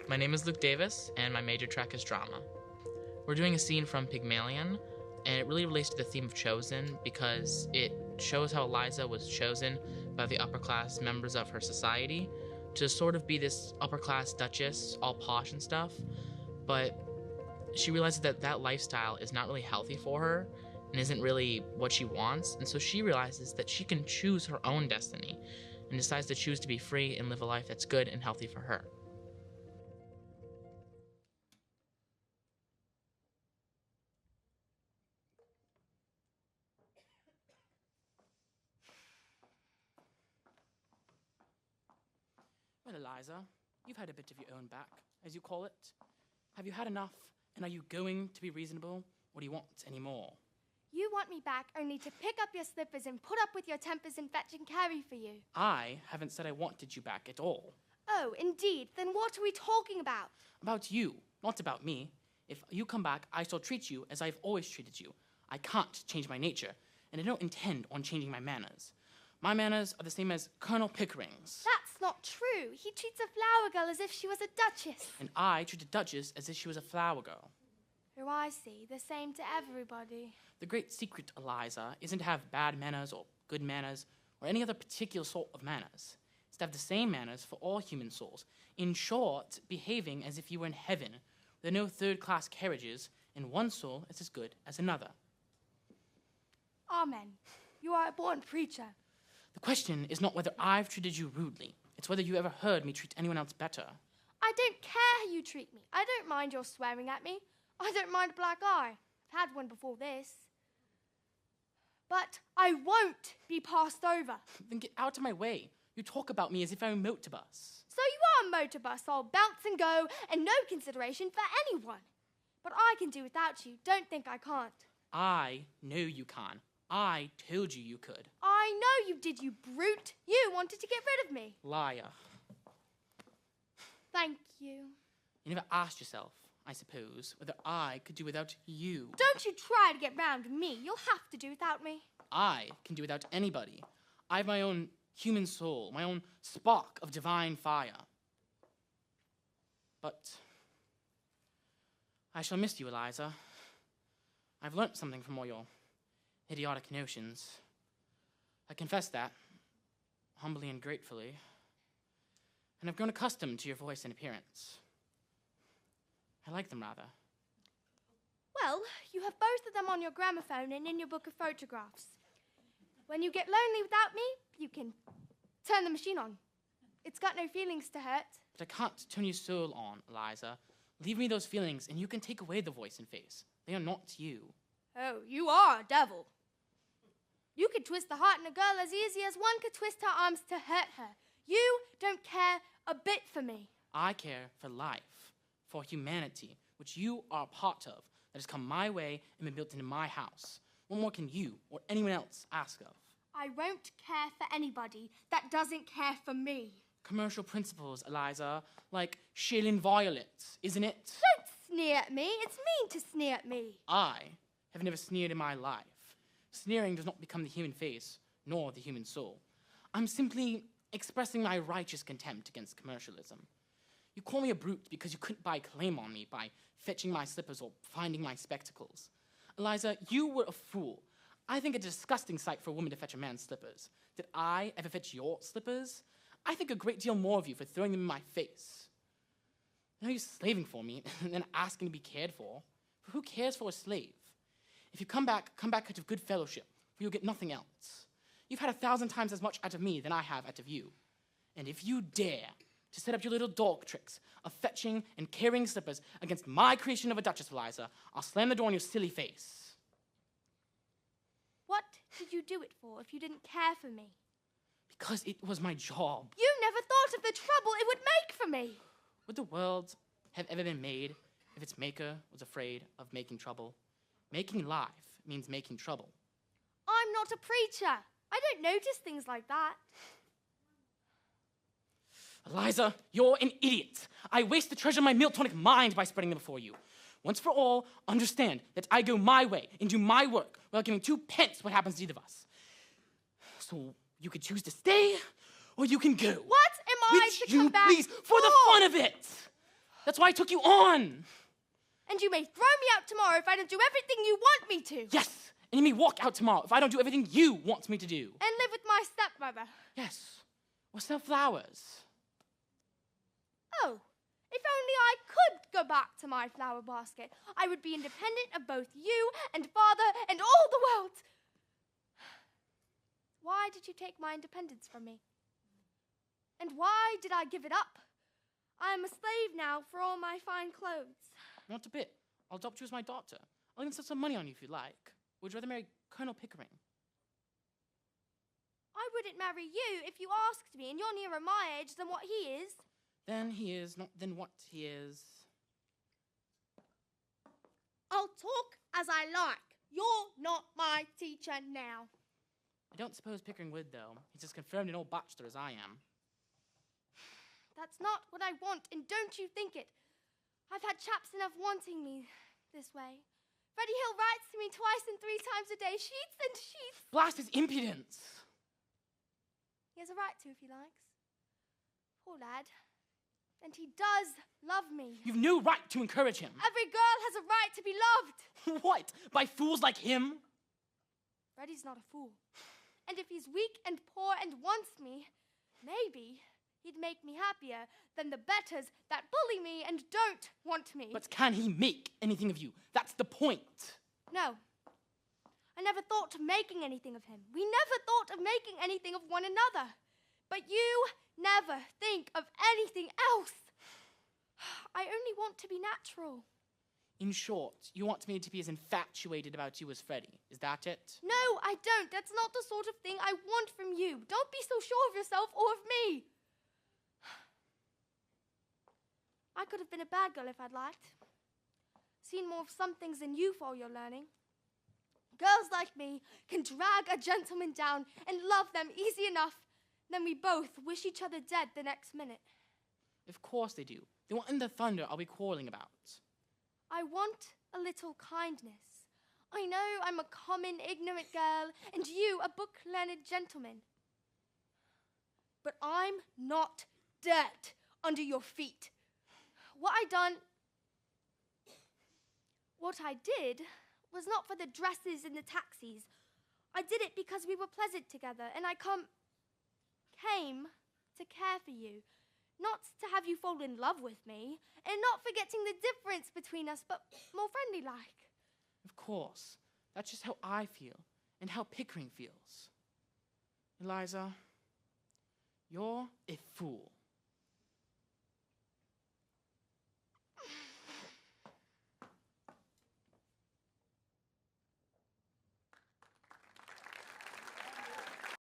My name is Luke Davis, and my major track is drama. We're doing a scene from Pygmalion, and it really relates to the theme of chosen because it shows how Eliza was chosen by the upper-class members of her society to sort of be this upper-class duchess, all posh and stuff, but she realizes that that lifestyle is not really healthy for her and isn't really what she wants, and so she realizes that she can choose her own destiny and decides to choose to be free and live a life that's good and healthy for her. Well, Eliza, you've had a bit of your own back, as you call it. Have you had enough, and are you going to be reasonable, or do you want any more? You want me back only to pick up your slippers and put up with your tempers and fetch and carry for you. I haven't said I wanted you back at all. Oh, indeed. Then what are we talking about? About you, not about me. If you come back, I shall treat you as I've always treated you. I can't change my nature, and I don't intend on changing my manners. My manners are the same as Colonel Pickering's. That's not true. He treats a flower girl as if she was a duchess. And I treat a duchess as if she was a flower girl. Oh, I see. The same to everybody. The great secret, Eliza, isn't to have bad manners or good manners or any other particular sort of manners. It's to have the same manners for all human souls. In short, behaving as if you were in heaven. There are no third-class carriages, and one soul is as good as another. Amen. You are a born preacher. The question is not whether I've treated you rudely. It's whether you ever heard me treat anyone else better. I don't care how you treat me. I don't mind your swearing at me. I don't mind a black eye. I've had one before this. But I won't be passed over. Then get out of my way. You talk about me as if I'm a motor bus. So you are a motor bus, all bounce and go, and no consideration for anyone. But I can do without you. Don't think I can't. I know you can. I told you you could. I know you did, you brute. You wanted to get rid of me. Liar. Thank you. You never asked yourself, I suppose, whether I could do without you. Don't you try to get round me. You'll have to do without me. I can do without anybody. I have my own human soul, my own spark of divine fire. But I shall miss you, Eliza. I've learnt something from all your idiotic notions. I confess that, humbly and gratefully, and I've grown accustomed to your voice and appearance. I like them, rather. Well, you have both of them on your gramophone and in your book of photographs. When you get lonely without me, you can turn the machine on. It's got no feelings to hurt. But I can't turn your soul on, Eliza. Leave me those feelings, and you can take away the voice and face. They are not you. Oh, you are a devil. You could twist the heart in a girl as easy as one could twist her arms to hurt her. You don't care a bit for me. I care for life, for humanity, which you are a part of, that has come my way and been built into my house. What more can you or anyone else ask of? I won't care for anybody that doesn't care for me. Commercial principles, Eliza, like shilling violets, isn't it? Don't sneer at me. It's mean to sneer at me. I have never sneered in my life. Sneering does not become the human face, nor the human soul. I'm simply expressing my righteous contempt against commercialism. You call me a brute because you couldn't buy a claim on me by fetching my slippers or finding my spectacles. Eliza, you were a fool. I think it's a disgusting sight for a woman to fetch a man's slippers. Did I ever fetch your slippers? I think a great deal more of you for throwing them in my face. Now you're slaving for me and then asking to be cared for. For who cares for a slave? If you come back out of good fellowship, for you'll get nothing else. You've had 1,000 times as much out of me than I have out of you. And if you dare to set up your little dog tricks of fetching and carrying slippers against my creation of a duchess, Eliza, I'll slam the door in your silly face. What did you do it for if you didn't care for me? Because it was my job. You never thought of the trouble it would make for me. Would the world have ever been made if its maker was afraid of making trouble? Making life means making trouble. I'm not a preacher. I don't notice things like that. Eliza, you're an idiot. I waste the treasure of my Miltonic mind by spreading them before you. Once for all, understand that I go my way and do my work without giving 2 pence what happens to either of us. So you could choose to stay, or you can go. What am I to come back? Please, for the fun of it! That's why I took you on. And you may throw me out tomorrow if I don't do everything you want me to. Yes, and you may walk out tomorrow if I don't do everything you want me to do. And live with my stepmother. Yes, or sell flowers. Oh, if only I could go back to my flower basket, I would be independent of both you and father and all the world. Why did you take my independence from me? And why did I give it up? I am a slave now for all my fine clothes. Not a bit. I'll adopt you as my daughter. I'll even set some money on you if you like. Would you rather marry Colonel Pickering? I wouldn't marry you if you asked me, and you're nearer my age than what he is. Then he is, not then what he is. I'll talk as I like. You're not my teacher now. I don't suppose Pickering would, though. He's as confirmed an old bachelor as I am. That's not what I want, and don't you think it. I've had chaps enough wanting me this way. Freddie Hill writes to me 2 and 3 times a day, sheets and sheets. Blast his impudence! He has a right to if he likes. Poor lad. And he does love me. You've no right to encourage him. Every girl has a right to be loved. What? By fools like him? Freddie's not a fool. And if he's weak and poor and wants me, maybe he'd make me happier than the betters that bully me and don't want me. But can he make anything of you? That's the point. No. I never thought of making anything of him. We never thought of making anything of one another. But you never think of anything else. I only want to be natural. In short, you want me to be as infatuated about you as Freddie. Is that it? No, I don't. That's not the sort of thing I want from you. Don't be so sure of yourself or of me. I could have been a bad girl if I'd liked. Seen more of some things than you for your learning. Girls like me can drag a gentleman down and love them easy enough. Then we both wish each other dead the next minute. Of course they do. They want in the thunder I'll be quarreling about. I want a little kindness. I know I'm a common, ignorant girl, and you a book-learned gentleman. But I'm not dirt under your feet. What I did was not for the dresses and the taxis. I did it because we were pleasant together, and I came to care for you. Not to have you fall in love with me, and not forgetting the difference between us, but more friendly-like. Of course. That's just how I feel, and how Pickering feels. Eliza, you're a fool.